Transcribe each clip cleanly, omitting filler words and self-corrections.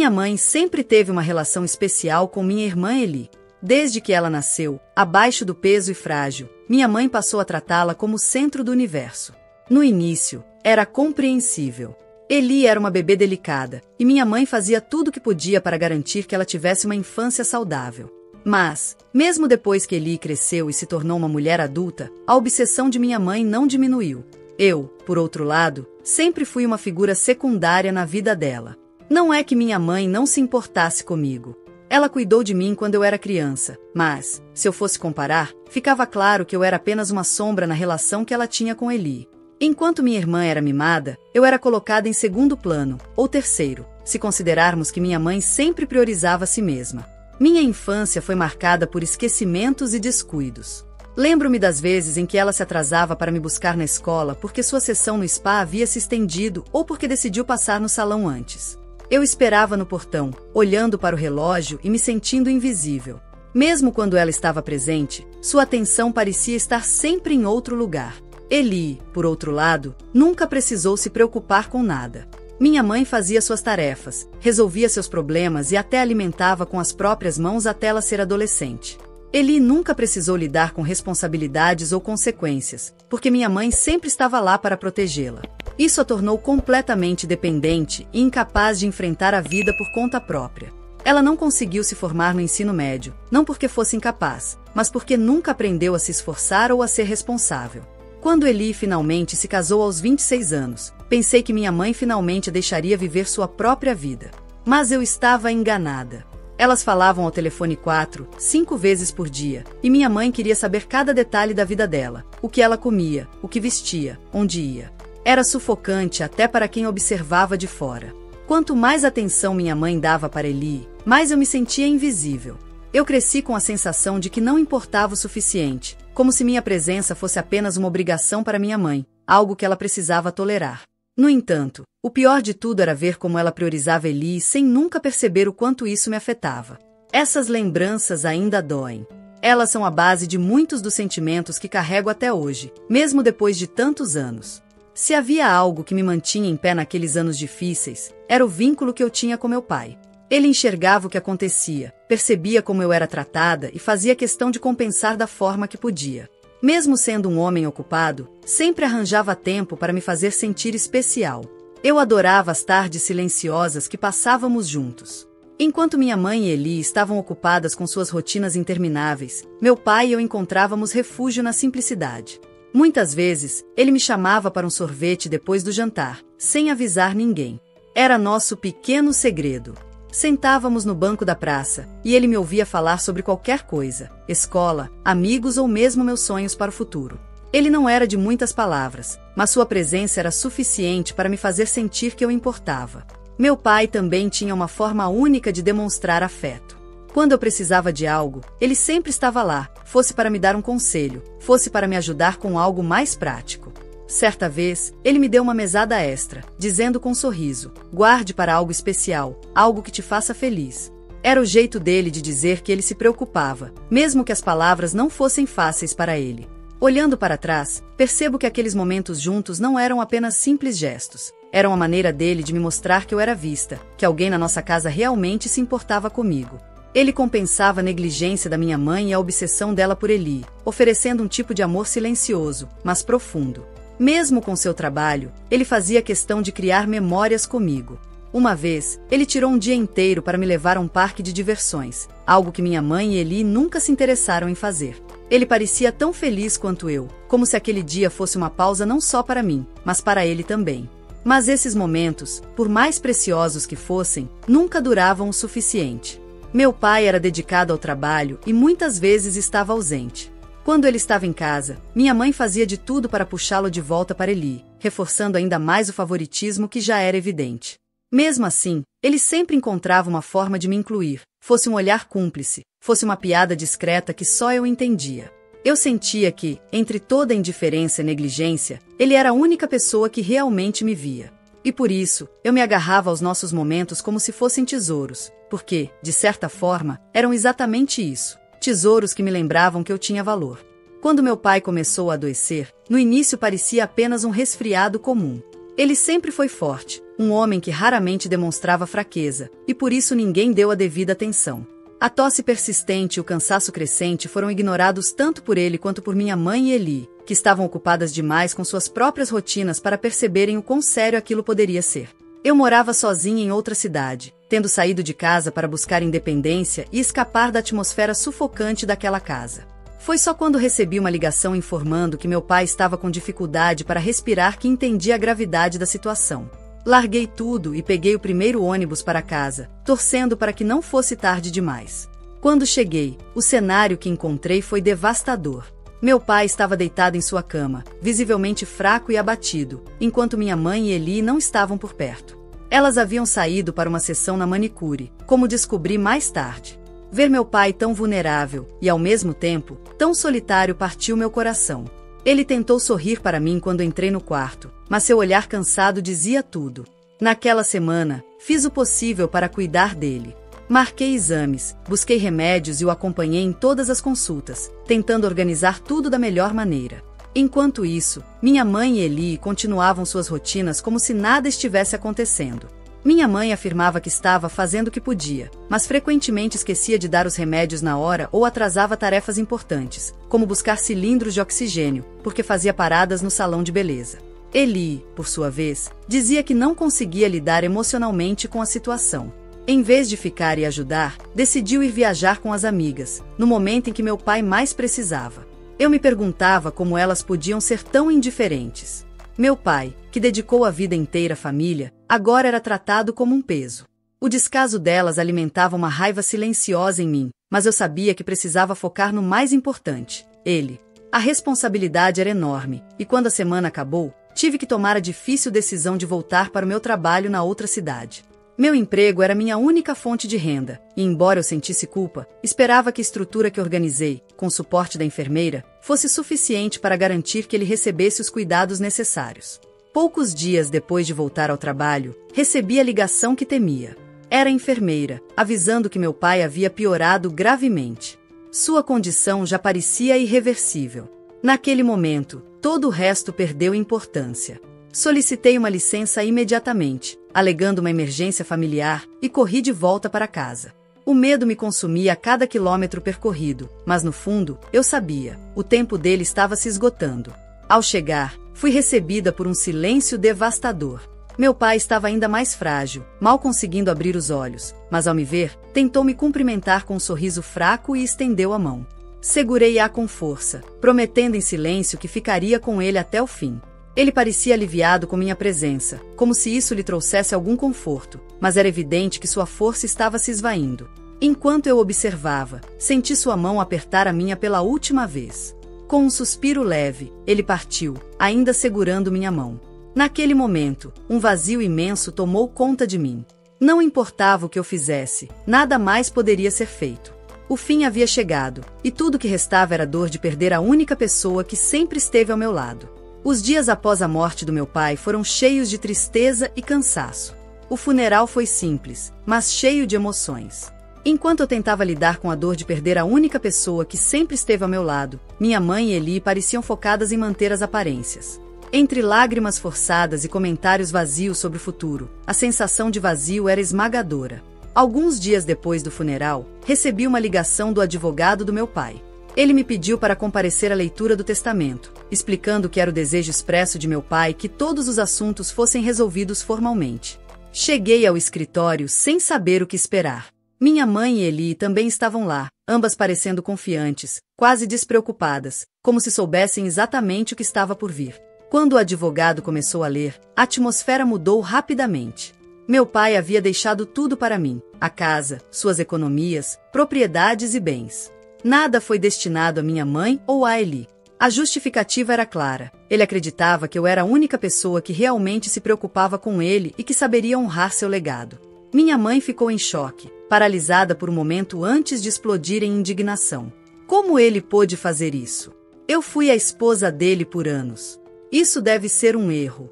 Minha mãe sempre teve uma relação especial com minha irmã Eli. Desde que ela nasceu, abaixo do peso e frágil, minha mãe passou a tratá-la como o centro do universo. No início, era compreensível. Eli era uma bebê delicada, e minha mãe fazia tudo o que podia para garantir que ela tivesse uma infância saudável. Mas, mesmo depois que Eli cresceu e se tornou uma mulher adulta, a obsessão de minha mãe não diminuiu. Eu, por outro lado, sempre fui uma figura secundária na vida dela. Não é que minha mãe não se importasse comigo. Ela cuidou de mim quando eu era criança, mas, se eu fosse comparar, ficava claro que eu era apenas uma sombra na relação que ela tinha com Eli. Enquanto minha irmã era mimada, eu era colocada em segundo plano, ou terceiro, se considerarmos que minha mãe sempre priorizava a si mesma. Minha infância foi marcada por esquecimentos e descuidos. Lembro-me das vezes em que ela se atrasava para me buscar na escola porque sua sessão no spa havia se estendido ou porque decidiu passar no salão antes. Eu esperava no portão, olhando para o relógio e me sentindo invisível. Mesmo quando ela estava presente, sua atenção parecia estar sempre em outro lugar. Eli, por outro lado, nunca precisou se preocupar com nada. Minha mãe fazia suas tarefas, resolvia seus problemas e até alimentava com as próprias mãos até ela ser adolescente. Eli nunca precisou lidar com responsabilidades ou consequências, porque minha mãe sempre estava lá para protegê-la. Isso a tornou completamente dependente e incapaz de enfrentar a vida por conta própria. Ela não conseguiu se formar no ensino médio, não porque fosse incapaz, mas porque nunca aprendeu a se esforçar ou a ser responsável. Quando Eli finalmente se casou aos 26 anos, pensei que minha mãe finalmente a deixaria viver sua própria vida. Mas eu estava enganada. Elas falavam ao telefone 4, 5 vezes por dia, e minha mãe queria saber cada detalhe da vida dela, o que ela comia, o que vestia, onde ia. Era sufocante até para quem observava de fora. Quanto mais atenção minha mãe dava para Eli, mais eu me sentia invisível. Eu cresci com a sensação de que não importava o suficiente, como se minha presença fosse apenas uma obrigação para minha mãe, algo que ela precisava tolerar. No entanto, o pior de tudo era ver como ela priorizava Eli sem nunca perceber o quanto isso me afetava. Essas lembranças ainda doem. Elas são a base de muitos dos sentimentos que carrego até hoje, mesmo depois de tantos anos. Se havia algo que me mantinha em pé naqueles anos difíceis, era o vínculo que eu tinha com meu pai. Ele enxergava o que acontecia, percebia como eu era tratada e fazia questão de compensar da forma que podia. Mesmo sendo um homem ocupado, sempre arranjava tempo para me fazer sentir especial. Eu adorava as tardes silenciosas que passávamos juntos. Enquanto minha mãe e Eli estavam ocupadas com suas rotinas intermináveis, meu pai e eu encontrávamos refúgio na simplicidade. Muitas vezes, ele me chamava para um sorvete depois do jantar, sem avisar ninguém. Era nosso pequeno segredo. Sentávamos no banco da praça, e ele me ouvia falar sobre qualquer coisa, escola, amigos ou mesmo meus sonhos para o futuro. Ele não era de muitas palavras, mas sua presença era suficiente para me fazer sentir que eu importava. Meu pai também tinha uma forma única de demonstrar afeto. Quando eu precisava de algo, ele sempre estava lá, fosse para me dar um conselho, fosse para me ajudar com algo mais prático. Certa vez, ele me deu uma mesada extra, dizendo com um sorriso: guarde para algo especial, algo que te faça feliz. Era o jeito dele de dizer que ele se preocupava, mesmo que as palavras não fossem fáceis para ele. Olhando para trás, percebo que aqueles momentos juntos não eram apenas simples gestos. Eram a maneira dele de me mostrar que eu era vista, que alguém na nossa casa realmente se importava comigo. Ele compensava a negligência da minha mãe e a obsessão dela por Eli, oferecendo um tipo de amor silencioso, mas profundo. Mesmo com seu trabalho, ele fazia questão de criar memórias comigo. Uma vez, ele tirou um dia inteiro para me levar a um parque de diversões, algo que minha mãe e Eli nunca se interessaram em fazer. Ele parecia tão feliz quanto eu, como se aquele dia fosse uma pausa não só para mim, mas para ele também. Mas esses momentos, por mais preciosos que fossem, nunca duravam o suficiente. Meu pai era dedicado ao trabalho e muitas vezes estava ausente. Quando ele estava em casa, minha mãe fazia de tudo para puxá-lo de volta para Eli, reforçando ainda mais o favoritismo que já era evidente. Mesmo assim, ele sempre encontrava uma forma de me incluir, fosse um olhar cúmplice, fosse uma piada discreta que só eu entendia. Eu sentia que, entre toda a indiferença e negligência, ele era a única pessoa que realmente me via. E por isso, eu me agarrava aos nossos momentos como se fossem tesouros, porque, de certa forma, eram exatamente isso. Tesouros que me lembravam que eu tinha valor. Quando meu pai começou a adoecer, no início parecia apenas um resfriado comum. Ele sempre foi forte, um homem que raramente demonstrava fraqueza, e por isso ninguém deu a devida atenção. A tosse persistente e o cansaço crescente foram ignorados tanto por ele quanto por minha mãe e Eli, que estavam ocupadas demais com suas próprias rotinas para perceberem o quão sério aquilo poderia ser. Eu morava sozinha em outra cidade, tendo saído de casa para buscar independência e escapar da atmosfera sufocante daquela casa. Foi só quando recebi uma ligação informando que meu pai estava com dificuldade para respirar que entendi a gravidade da situação. Larguei tudo e peguei o primeiro ônibus para casa, torcendo para que não fosse tarde demais. Quando cheguei, o cenário que encontrei foi devastador. Meu pai estava deitado em sua cama, visivelmente fraco e abatido, enquanto minha mãe e Eli não estavam por perto. Elas haviam saído para uma sessão na manicure, como descobri mais tarde. Ver meu pai tão vulnerável e, ao mesmo tempo, tão solitário partiu meu coração. Ele tentou sorrir para mim quando entrei no quarto, mas seu olhar cansado dizia tudo. Naquela semana, fiz o possível para cuidar dele. Marquei exames, busquei remédios e o acompanhei em todas as consultas, tentando organizar tudo da melhor maneira. Enquanto isso, minha mãe e Eli continuavam suas rotinas como se nada estivesse acontecendo. Minha mãe afirmava que estava fazendo o que podia, mas frequentemente esquecia de dar os remédios na hora ou atrasava tarefas importantes, como buscar cilindros de oxigênio, porque fazia paradas no salão de beleza. Eli, por sua vez, dizia que não conseguia lidar emocionalmente com a situação. Em vez de ficar e ajudar, decidiu ir viajar com as amigas, no momento em que meu pai mais precisava. Eu me perguntava como elas podiam ser tão indiferentes. Meu pai, que dedicou a vida inteira à família, agora era tratado como um peso. O descaso delas alimentava uma raiva silenciosa em mim, mas eu sabia que precisava focar no mais importante, ele. A responsabilidade era enorme, e quando a semana acabou, tive que tomar a difícil decisão de voltar para o meu trabalho na outra cidade. Meu emprego era minha única fonte de renda, e embora eu sentisse culpa, esperava que a estrutura que organizei, com o suporte da enfermeira, fosse suficiente para garantir que ele recebesse os cuidados necessários. Poucos dias depois de voltar ao trabalho, recebi a ligação que temia. Era a enfermeira, avisando que meu pai havia piorado gravemente. Sua condição já parecia irreversível. Naquele momento, todo o resto perdeu importância. Solicitei uma licença imediatamente, alegando uma emergência familiar, e corri de volta para casa. O medo me consumia a cada quilômetro percorrido, mas no fundo, eu sabia, o tempo dele estava se esgotando. Ao chegar, fui recebida por um silêncio devastador. Meu pai estava ainda mais frágil, mal conseguindo abrir os olhos, mas ao me ver, tentou me cumprimentar com um sorriso fraco e estendeu a mão. Segurei-a com força, prometendo em silêncio que ficaria com ele até o fim. Ele parecia aliviado com minha presença, como se isso lhe trouxesse algum conforto, mas era evidente que sua força estava se esvaindo. Enquanto eu observava, senti sua mão apertar a minha pela última vez. Com um suspiro leve, ele partiu, ainda segurando minha mão. Naquele momento, um vazio imenso tomou conta de mim. Não importava o que eu fizesse, nada mais poderia ser feito. O fim havia chegado, e tudo que restava era a dor de perder a única pessoa que sempre esteve ao meu lado. Os dias após a morte do meu pai foram cheios de tristeza e cansaço. O funeral foi simples, mas cheio de emoções. Enquanto eu tentava lidar com a dor de perder a única pessoa que sempre esteve ao meu lado, minha mãe e Eli pareciam focadas em manter as aparências. Entre lágrimas forçadas e comentários vazios sobre o futuro, a sensação de vazio era esmagadora. Alguns dias depois do funeral, recebi uma ligação do advogado do meu pai. Ele me pediu para comparecer à leitura do testamento, explicando que era o desejo expresso de meu pai que todos os assuntos fossem resolvidos formalmente. Cheguei ao escritório sem saber o que esperar. Minha mãe e Eli também estavam lá, ambas parecendo confiantes, quase despreocupadas, como se soubessem exatamente o que estava por vir. Quando o advogado começou a ler, a atmosfera mudou rapidamente. Meu pai havia deixado tudo para mim, a casa, suas economias, propriedades e bens. Nada foi destinado a minha mãe ou a Eli. A justificativa era clara. Ele acreditava que eu era a única pessoa que realmente se preocupava com ele e que saberia honrar seu legado. Minha mãe ficou em choque, paralisada por um momento antes de explodir em indignação. Como ele pôde fazer isso? Eu fui a esposa dele por anos. Isso deve ser um erro.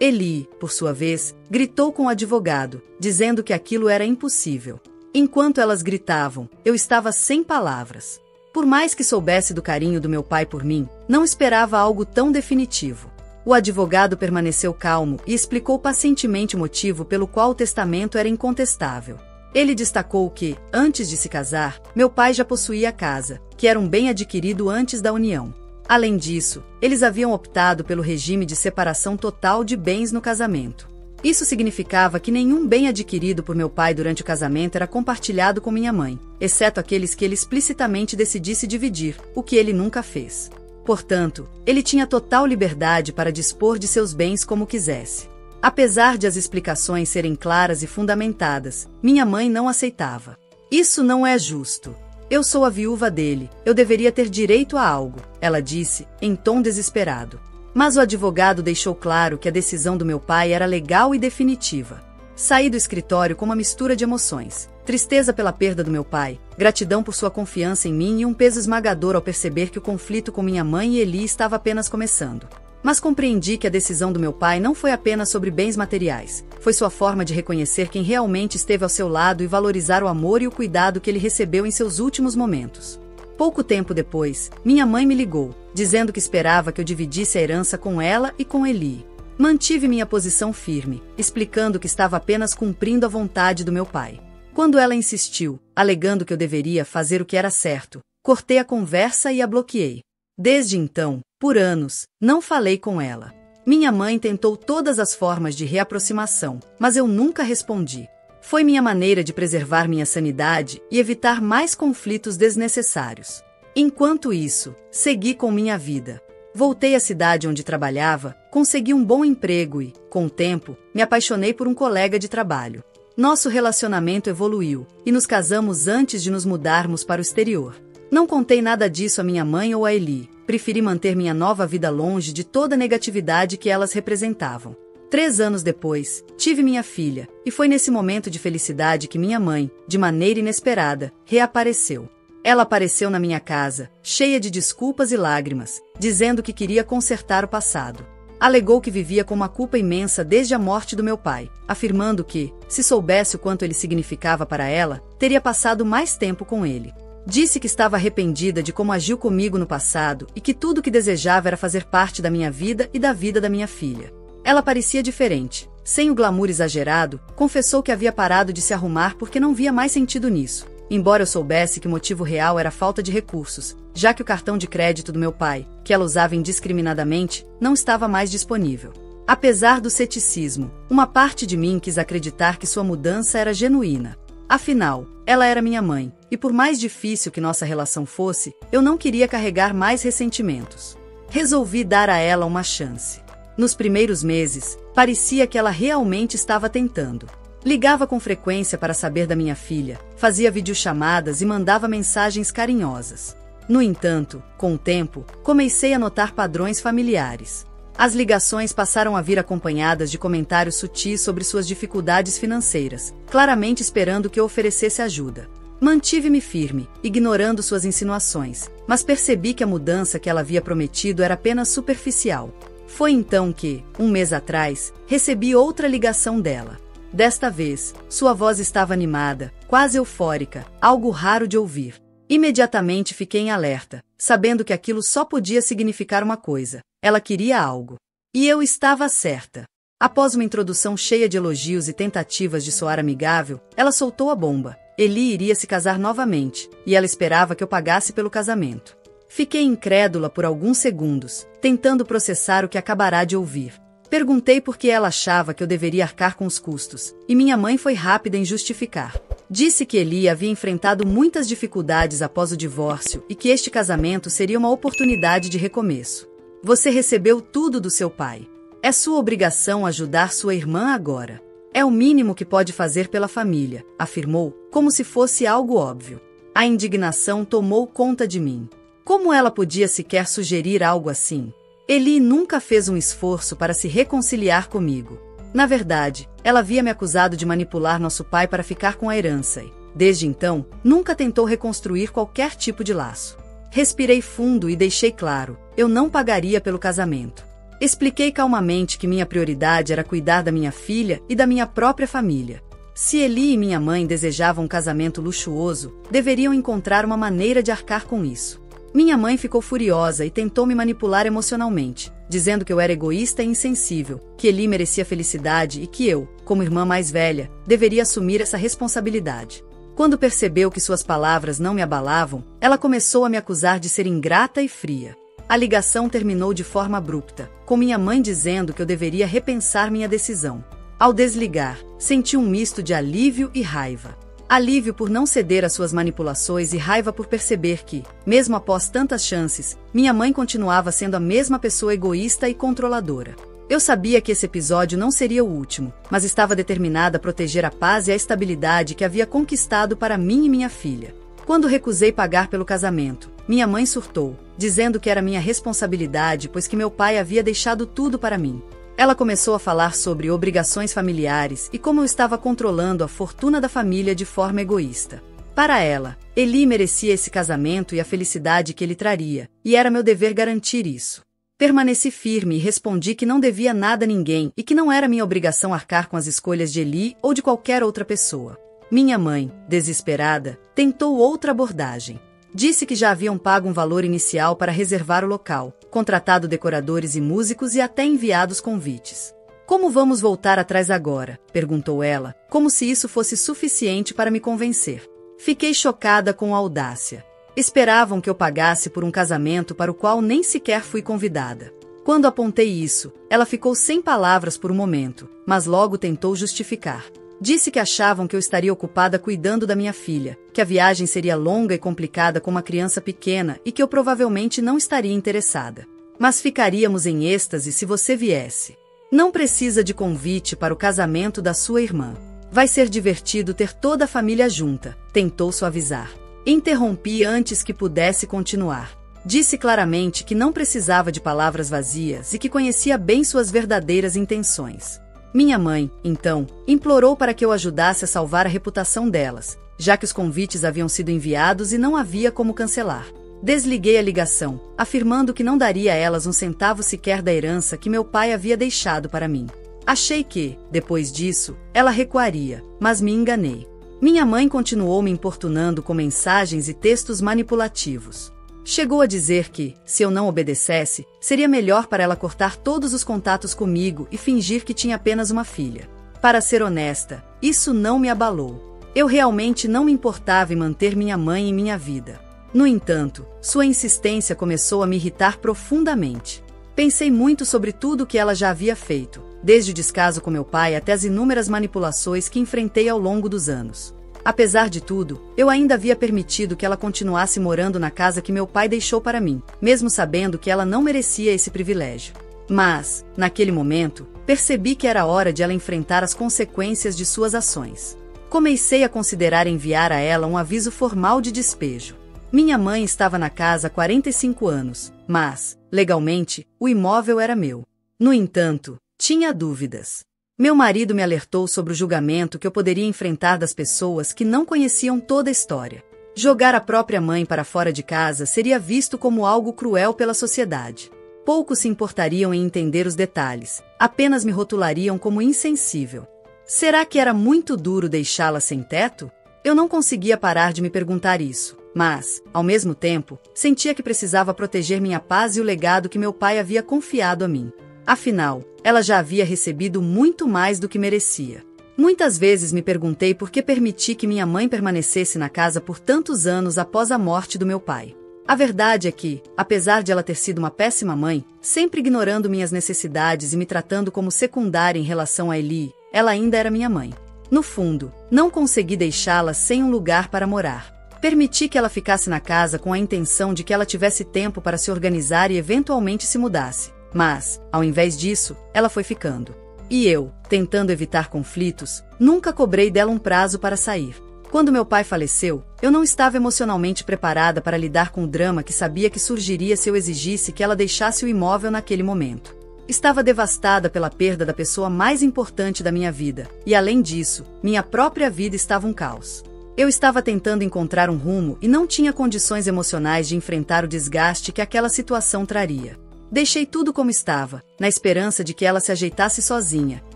Eli, por sua vez, gritou com o advogado, dizendo que aquilo era impossível. Enquanto elas gritavam, eu estava sem palavras. Por mais que soubesse do carinho do meu pai por mim, não esperava algo tão definitivo. O advogado permaneceu calmo e explicou pacientemente o motivo pelo qual o testamento era incontestável. Ele destacou que, antes de se casar, meu pai já possuía a casa, que era um bem adquirido antes da união. Além disso, eles haviam optado pelo regime de separação total de bens no casamento. Isso significava que nenhum bem adquirido por meu pai durante o casamento era compartilhado com minha mãe, exceto aqueles que ele explicitamente decidisse dividir, o que ele nunca fez. Portanto, ele tinha total liberdade para dispor de seus bens como quisesse. Apesar de as explicações serem claras e fundamentadas, minha mãe não aceitava. Isso não é justo. Eu sou a viúva dele, eu deveria ter direito a algo, ela disse, em tom desesperado. Mas o advogado deixou claro que a decisão do meu pai era legal e definitiva. Saí do escritório com uma mistura de emoções. Tristeza pela perda do meu pai, gratidão por sua confiança em mim e um peso esmagador ao perceber que o conflito com minha mãe e Eli estava apenas começando. Mas compreendi que a decisão do meu pai não foi apenas sobre bens materiais, foi sua forma de reconhecer quem realmente esteve ao seu lado e valorizar o amor e o cuidado que ele recebeu em seus últimos momentos. Pouco tempo depois, minha mãe me ligou, dizendo que esperava que eu dividisse a herança com ela e com Eli. Mantive minha posição firme, explicando que estava apenas cumprindo a vontade do meu pai. Quando ela insistiu, alegando que eu deveria fazer o que era certo, cortei a conversa e a bloqueei. Desde então, por anos, não falei com ela. Minha mãe tentou todas as formas de reaproximação, mas eu nunca respondi. Foi minha maneira de preservar minha sanidade e evitar mais conflitos desnecessários. Enquanto isso, segui com minha vida. Voltei à cidade onde trabalhava, consegui um bom emprego e, com o tempo, me apaixonei por um colega de trabalho. Nosso relacionamento evoluiu, e nos casamos antes de nos mudarmos para o exterior. Não contei nada disso a minha mãe ou a Eli, preferi manter minha nova vida longe de toda a negatividade que elas representavam. 3 anos depois, tive minha filha, e foi nesse momento de felicidade que minha mãe, de maneira inesperada, reapareceu. Ela apareceu na minha casa, cheia de desculpas e lágrimas, dizendo que queria consertar o passado. Alegou que vivia com uma culpa imensa desde a morte do meu pai, afirmando que, se soubesse o quanto ele significava para ela, teria passado mais tempo com ele. Disse que estava arrependida de como agiu comigo no passado e que tudo o que desejava era fazer parte da minha vida e da vida da minha filha. Ela parecia diferente. Sem o glamour exagerado, confessou que havia parado de se arrumar porque não via mais sentido nisso. Embora eu soubesse que o motivo real era a falta de recursos, já que o cartão de crédito do meu pai, que ela usava indiscriminadamente, não estava mais disponível. Apesar do ceticismo, uma parte de mim quis acreditar que sua mudança era genuína. Afinal, ela era minha mãe, e por mais difícil que nossa relação fosse, eu não queria carregar mais ressentimentos. Resolvi dar a ela uma chance. Nos primeiros meses, parecia que ela realmente estava tentando. Ligava com frequência para saber da minha filha, fazia videochamadas e mandava mensagens carinhosas. No entanto, com o tempo, comecei a notar padrões familiares. As ligações passaram a vir acompanhadas de comentários sutis sobre suas dificuldades financeiras, claramente esperando que eu oferecesse ajuda. Mantive-me firme, ignorando suas insinuações, mas percebi que a mudança que ela havia prometido era apenas superficial. Foi então que, 1 mês atrás, recebi outra ligação dela. Desta vez, sua voz estava animada, quase eufórica, algo raro de ouvir. Imediatamente fiquei em alerta, sabendo que aquilo só podia significar uma coisa: ela queria algo. E eu estava certa. Após uma introdução cheia de elogios e tentativas de soar amigável, ela soltou a bomba. Eli iria se casar novamente, e ela esperava que eu pagasse pelo casamento. Fiquei incrédula por alguns segundos, tentando processar o que acabará de ouvir. Perguntei por que ela achava que eu deveria arcar com os custos, e minha mãe foi rápida em justificar. Disse que Eli havia enfrentado muitas dificuldades após o divórcio e que este casamento seria uma oportunidade de recomeço. Você recebeu tudo do seu pai. É sua obrigação ajudar sua irmã agora. É o mínimo que pode fazer pela família, afirmou, como se fosse algo óbvio. A indignação tomou conta de mim. Como ela podia sequer sugerir algo assim? Eli nunca fez um esforço para se reconciliar comigo. Na verdade, ela havia me acusado de manipular nosso pai para ficar com a herança e, desde então, nunca tentou reconstruir qualquer tipo de laço. Respirei fundo e deixei claro, eu não pagaria pelo casamento. Expliquei calmamente que minha prioridade era cuidar da minha filha e da minha própria família. Se Eli e minha mãe desejavam um casamento luxuoso, deveriam encontrar uma maneira de arcar com isso. Minha mãe ficou furiosa e tentou me manipular emocionalmente, dizendo que eu era egoísta e insensível, que Eli merecia felicidade e que eu, como irmã mais velha, deveria assumir essa responsabilidade. Quando percebeu que suas palavras não me abalavam, ela começou a me acusar de ser ingrata e fria. A ligação terminou de forma abrupta, com minha mãe dizendo que eu deveria repensar minha decisão. Ao desligar, senti um misto de alívio e raiva. Alívio por não ceder às suas manipulações e raiva por perceber que, mesmo após tantas chances, minha mãe continuava sendo a mesma pessoa egoísta e controladora. Eu sabia que esse episódio não seria o último, mas estava determinada a proteger a paz e a estabilidade que havia conquistado para mim e minha filha. Quando recusei pagar pelo casamento, minha mãe surtou, dizendo que era minha responsabilidade pois que meu pai havia deixado tudo para mim. Ela começou a falar sobre obrigações familiares e como eu estava controlando a fortuna da família de forma egoísta. Para ela, Eli merecia esse casamento e a felicidade que ele traria, e era meu dever garantir isso. Permaneci firme e respondi que não devia nada a ninguém e que não era minha obrigação arcar com as escolhas de Eli ou de qualquer outra pessoa. Minha mãe, desesperada, tentou outra abordagem. Disse que já haviam pago um valor inicial para reservar o local, contratado decoradores e músicos e até enviados convites. Como vamos voltar atrás agora? Perguntou ela, como se isso fosse suficiente para me convencer. Fiquei chocada com a audácia. Esperavam que eu pagasse por um casamento para o qual nem sequer fui convidada. Quando apontei isso, ela ficou sem palavras por um momento, mas logo tentou justificar. Disse que achavam que eu estaria ocupada cuidando da minha filha, que a viagem seria longa e complicada com uma criança pequena e que eu provavelmente não estaria interessada. Mas ficaríamos em êxtase se você viesse. Não precisa de convite para o casamento da sua irmã. Vai ser divertido ter toda a família junta, tentou suavizar. Interrompi antes que pudesse continuar. Disse claramente que não precisava de palavras vazias e que conhecia bem suas verdadeiras intenções. Minha mãe, então, implorou para que eu ajudasse a salvar a reputação delas, já que os convites haviam sido enviados e não havia como cancelar. Desliguei a ligação, afirmando que não daria a elas um centavo sequer da herança que meu pai havia deixado para mim. Achei que, depois disso, ela recuaria, mas me enganei. Minha mãe continuou me importunando com mensagens e textos manipulativos. Chegou a dizer que, se eu não obedecesse, seria melhor para ela cortar todos os contatos comigo e fingir que tinha apenas uma filha. Para ser honesta, isso não me abalou. Eu realmente não me importava em manter minha mãe em minha vida. No entanto, sua insistência começou a me irritar profundamente. Pensei muito sobre tudo o que ela já havia feito, desde o descaso com meu pai até as inúmeras manipulações que enfrentei ao longo dos anos. Apesar de tudo, eu ainda havia permitido que ela continuasse morando na casa que meu pai deixou para mim, mesmo sabendo que ela não merecia esse privilégio. Mas, naquele momento, percebi que era hora de ela enfrentar as consequências de suas ações. Comecei a considerar enviar a ela um aviso formal de despejo. Minha mãe estava na casa há 45 anos, mas, legalmente, o imóvel era meu. No entanto, tinha dúvidas. Meu marido me alertou sobre o julgamento que eu poderia enfrentar das pessoas que não conheciam toda a história. Jogar a própria mãe para fora de casa seria visto como algo cruel pela sociedade. Poucos se importariam em entender os detalhes, apenas me rotulariam como insensível. Será que era muito duro deixá-la sem teto? Eu não conseguia parar de me perguntar isso, mas, ao mesmo tempo, sentia que precisava proteger minha paz e o legado que meu pai havia confiado a mim. Afinal, ela já havia recebido muito mais do que merecia. Muitas vezes me perguntei por que permiti que minha mãe permanecesse na casa por tantos anos após a morte do meu pai. A verdade é que, apesar de ela ter sido uma péssima mãe, sempre ignorando minhas necessidades e me tratando como secundária em relação a Eli, ela ainda era minha mãe. No fundo, não consegui deixá-la sem um lugar para morar. Permiti que ela ficasse na casa com a intenção de que ela tivesse tempo para se organizar e eventualmente se mudasse. Mas, ao invés disso, ela foi ficando. E eu, tentando evitar conflitos, nunca cobrei dela um prazo para sair. Quando meu pai faleceu, eu não estava emocionalmente preparada para lidar com o drama que sabia que surgiria se eu exigisse que ela deixasse o imóvel naquele momento. Estava devastada pela perda da pessoa mais importante da minha vida, e além disso, minha própria vida estava um caos. Eu estava tentando encontrar um rumo e não tinha condições emocionais de enfrentar o desgaste que aquela situação traria. Deixei tudo como estava, na esperança de que ela se ajeitasse sozinha,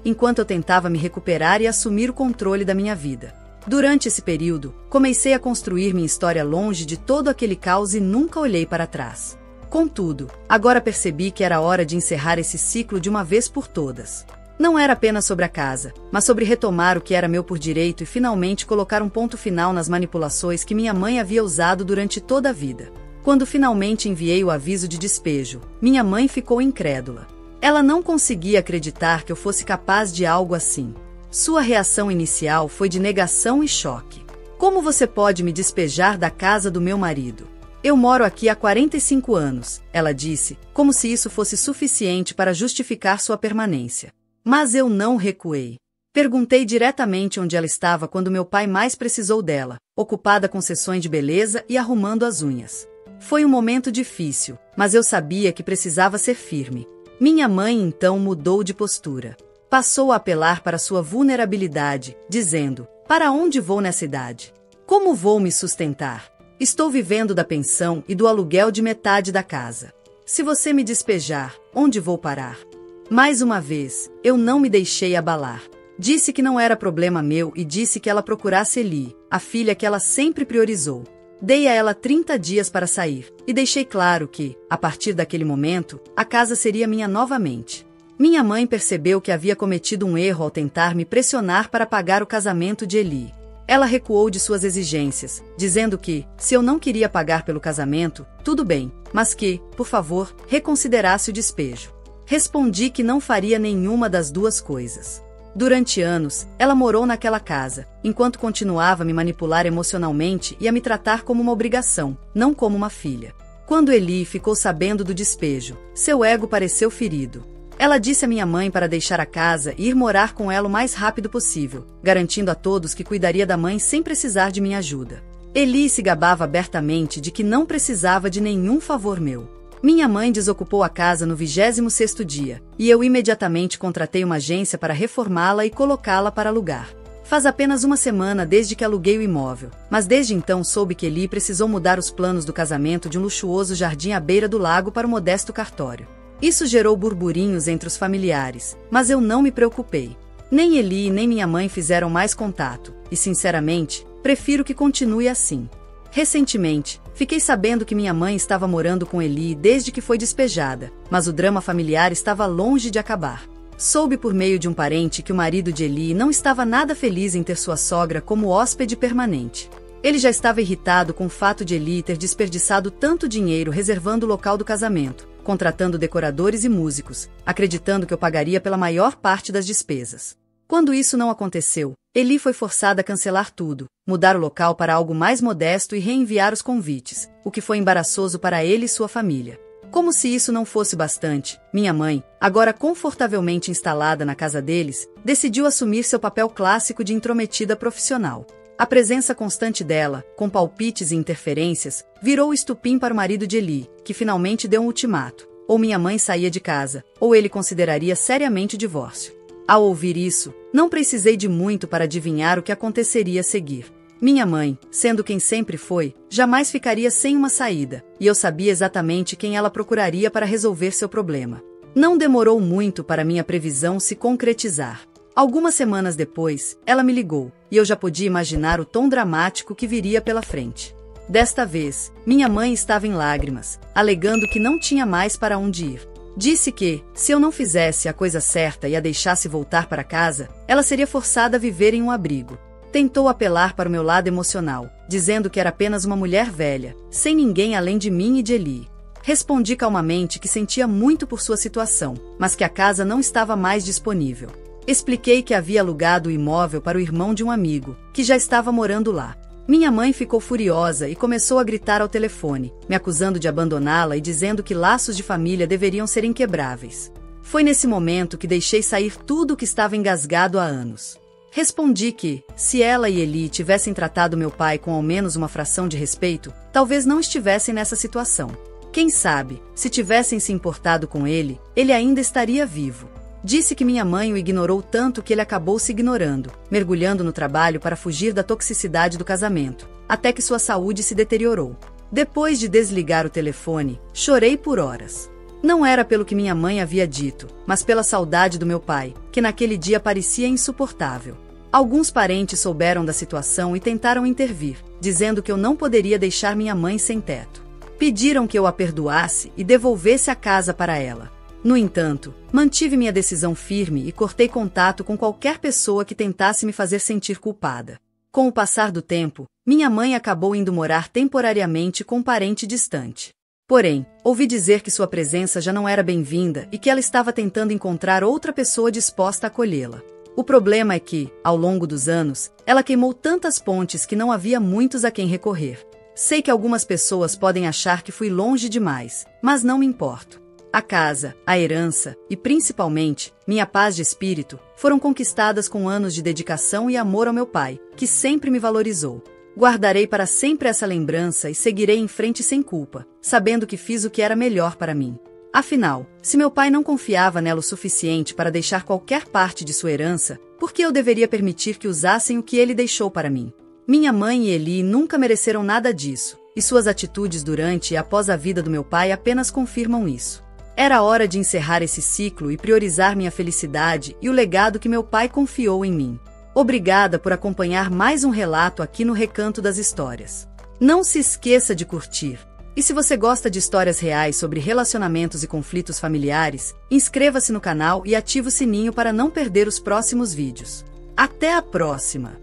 enquanto eu tentava me recuperar e assumir o controle da minha vida. Durante esse período, comecei a construir minha história longe de todo aquele caos e nunca olhei para trás. Contudo, agora percebi que era hora de encerrar esse ciclo de uma vez por todas. Não era apenas sobre a casa, mas sobre retomar o que era meu por direito e finalmente colocar um ponto final nas manipulações que minha mãe havia usado durante toda a vida. Quando finalmente enviei o aviso de despejo, minha mãe ficou incrédula. Ela não conseguia acreditar que eu fosse capaz de algo assim. Sua reação inicial foi de negação e choque. Como você pode me despejar da casa do meu marido? Eu moro aqui há 45 anos, ela disse, como se isso fosse suficiente para justificar sua permanência. Mas eu não recuei. Perguntei diretamente onde ela estava quando meu pai mais precisou dela, ocupada com sessões de beleza e arrumando as unhas. Foi um momento difícil, mas eu sabia que precisava ser firme. Minha mãe então mudou de postura. Passou a apelar para sua vulnerabilidade, dizendo: para onde vou nessa idade? Como vou me sustentar? Estou vivendo da pensão e do aluguel de metade da casa. Se você me despejar, onde vou parar? Mais uma vez, eu não me deixei abalar. Disse que não era problema meu e disse que ela procurasse Eli, a filha que ela sempre priorizou. Dei a ela 30 dias para sair, e deixei claro que, a partir daquele momento, a casa seria minha novamente. Minha mãe percebeu que havia cometido um erro ao tentar me pressionar para pagar o casamento de Eli. Ela recuou de suas exigências, dizendo que, se eu não queria pagar pelo casamento, tudo bem, mas que, por favor, reconsiderasse o despejo. Respondi que não faria nenhuma das duas coisas. Durante anos, ela morou naquela casa, enquanto continuava a me manipular emocionalmente e a me tratar como uma obrigação, não como uma filha. Quando Eli ficou sabendo do despejo, seu ego pareceu ferido. Ela disse à minha mãe para deixar a casa e ir morar com ela o mais rápido possível, garantindo a todos que cuidaria da mãe sem precisar de minha ajuda. Eli se gabava abertamente de que não precisava de nenhum favor meu. Minha mãe desocupou a casa no 26º dia, e eu imediatamente contratei uma agência para reformá-la e colocá-la para alugar. Faz apenas uma semana desde que aluguei o imóvel, mas desde então soube que Eli precisou mudar os planos do casamento de um luxuoso jardim à beira do lago para o modesto cartório. Isso gerou burburinhos entre os familiares, mas eu não me preocupei. Nem Eli nem minha mãe fizeram mais contato, e sinceramente, prefiro que continue assim. Recentemente, fiquei sabendo que minha mãe estava morando com Eli desde que foi despejada, mas o drama familiar estava longe de acabar. Soube por meio de um parente que o marido de Eli não estava nada feliz em ter sua sogra como hóspede permanente. Ele já estava irritado com o fato de Eli ter desperdiçado tanto dinheiro reservando o local do casamento, contratando decoradores e músicos, acreditando que eu pagaria pela maior parte das despesas. Quando isso não aconteceu, Eli foi forçada a cancelar tudo, mudar o local para algo mais modesto e reenviar os convites, o que foi embaraçoso para ele e sua família. Como se isso não fosse bastante, minha mãe, agora confortavelmente instalada na casa deles, decidiu assumir seu papel clássico de intrometida profissional. A presença constante dela, com palpites e interferências, virou o estupim para o marido de Eli, que finalmente deu um ultimato. Ou minha mãe saía de casa, ou ele consideraria seriamente o divórcio. Ao ouvir isso, não precisei de muito para adivinhar o que aconteceria a seguir. Minha mãe, sendo quem sempre foi, jamais ficaria sem uma saída, e eu sabia exatamente quem ela procuraria para resolver seu problema. Não demorou muito para minha previsão se concretizar. Algumas semanas depois, ela me ligou, e eu já podia imaginar o tom dramático que viria pela frente. Desta vez, minha mãe estava em lágrimas, alegando que não tinha mais para onde ir. Disse que, se eu não fizesse a coisa certa e a deixasse voltar para casa, ela seria forçada a viver em um abrigo. Tentou apelar para o meu lado emocional, dizendo que era apenas uma mulher velha, sem ninguém além de mim e de Eli. Respondi calmamente que sentia muito por sua situação, mas que a casa não estava mais disponível. Expliquei que havia alugado o imóvel para o irmão de um amigo, que já estava morando lá. Minha mãe ficou furiosa e começou a gritar ao telefone, me acusando de abandoná-la e dizendo que laços de família deveriam ser inquebráveis. Foi nesse momento que deixei sair tudo o que estava engasgado há anos. Respondi que, se ela e Eli tivessem tratado meu pai com ao menos uma fração de respeito, talvez não estivessem nessa situação. Quem sabe, se tivessem se importado com ele, ele ainda estaria vivo. Disse que minha mãe o ignorou tanto que ele acabou se ignorando, mergulhando no trabalho para fugir da toxicidade do casamento, até que sua saúde se deteriorou. Depois de desligar o telefone, chorei por horas. Não era pelo que minha mãe havia dito, mas pela saudade do meu pai, que naquele dia parecia insuportável. Alguns parentes souberam da situação e tentaram intervir, dizendo que eu não poderia deixar minha mãe sem teto. Pediram que eu a perdoasse e devolvesse a casa para ela. No entanto, mantive minha decisão firme e cortei contato com qualquer pessoa que tentasse me fazer sentir culpada. Com o passar do tempo, minha mãe acabou indo morar temporariamente com um parente distante. Porém, ouvi dizer que sua presença já não era bem-vinda e que ela estava tentando encontrar outra pessoa disposta a acolhê-la. O problema é que, ao longo dos anos, ela queimou tantas pontes que não havia muitos a quem recorrer. Sei que algumas pessoas podem achar que fui longe demais, mas não me importo. A casa, a herança e, principalmente, minha paz de espírito foram conquistadas com anos de dedicação e amor ao meu pai, que sempre me valorizou. Guardarei para sempre essa lembrança e seguirei em frente sem culpa, sabendo que fiz o que era melhor para mim. Afinal, se meu pai não confiava nela o suficiente para deixar qualquer parte de sua herança, por que eu deveria permitir que usassem o que ele deixou para mim? Minha mãe e Eli nunca mereceram nada disso, e suas atitudes durante e após a vida do meu pai apenas confirmam isso. Era hora de encerrar esse ciclo e priorizar minha felicidade e o legado que meu pai confiou em mim. Obrigada por acompanhar mais um relato aqui no Recanto das Histórias. Não se esqueça de curtir. E se você gosta de histórias reais sobre relacionamentos e conflitos familiares, inscreva-se no canal e ative o sininho para não perder os próximos vídeos. Até a próxima!